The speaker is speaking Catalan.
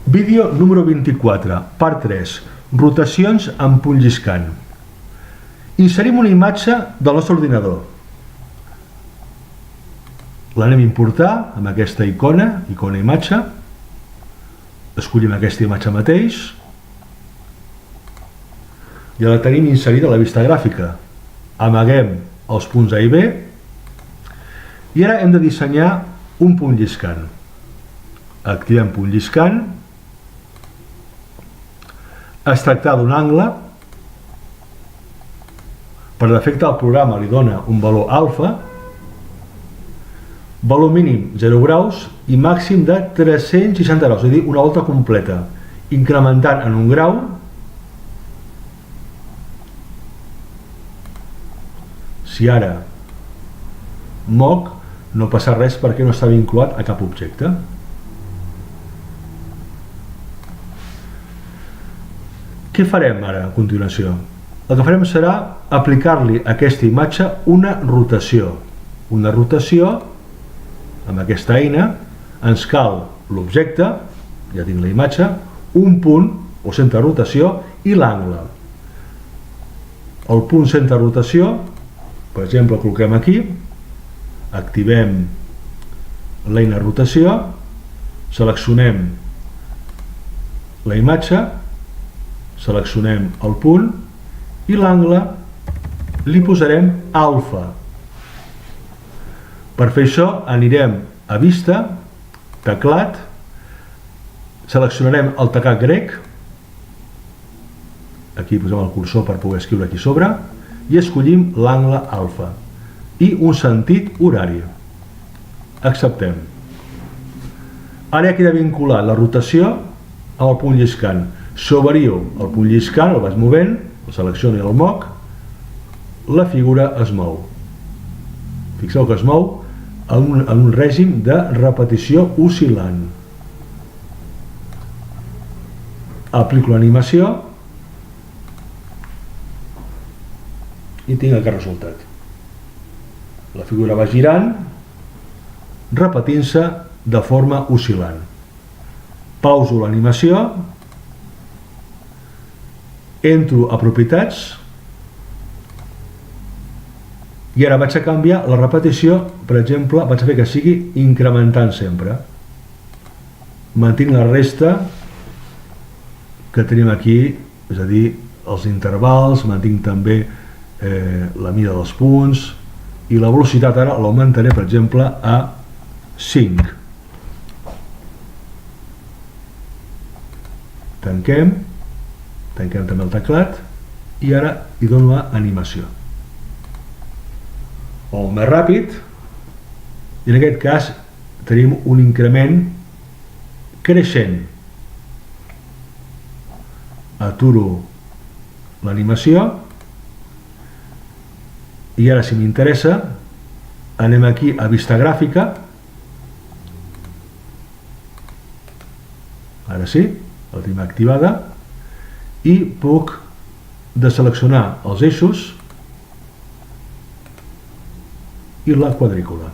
Vídeo número 24, part 3, rotacions amb punt lliscant. Inserim una imatge del nostre ordinador. L'anem a importar amb aquesta icona imatge. Escollim aquesta imatge mateix. Ja la tenim inserida a la vista gràfica. Amaguem els punts A i B. I ara hem de dissenyar un punt lliscant. Activem punt lliscant. Es tracta d'un angle. Per defecte el programa li dona un valor alfa, valor mínim 0 graus i màxim de 360 graus, és a dir, una volta completa, incrementant en un grau. Si ara moc, no passa res perquè no està vinculat a cap objecte. Què farem ara a continuació? El que farem serà aplicar-li a aquesta imatge una rotació. Una rotació, amb aquesta eina, ens cal l'objecte, ja tinc la imatge, un punt o centre de rotació i l'angle. El punt centre de rotació, per exemple, el col·loquem aquí, activem l'eina rotació, seleccionem la imatge, seleccionem el punt i l'angle li posarem alfa. Per fer això anirem a vista, teclat, seleccionarem el teclat grec, aquí posem el cursor per poder escriure aquí sobre, i escollim l'angle alfa i un sentit horari. Acceptem. Ara ja queda vinculat la rotació amb el punt lliscant. Si vario el punt lliscant, el vaig movent, el selecciono i el moc, la figura es mou. Fixeu que es mou en un règim de repetició oscil·lant. Aplico l'animació i tinc aquest resultat. La figura va girant, repetint-se de forma oscil·lant. Pauso l'animació, entro a propietats i ara vaig a canviar la repetició, per exemple, vaig a fer que sigui incrementant sempre. Mantinc la resta que tenim aquí, és a dir, els intervals, mantinc també la mida dels punts i la velocitat ara l'augmentaré, per exemple, a 5. Tanquem també el teclat i ara hi dono l'animació. O més ràpid, i en aquest cas tenim un increment creixent. Aturo l'animació i ara, si m'interessa, anem aquí a vista gràfica. Ara sí, la tenim activada. I puc deseleccionar els eixos i la quadrícula.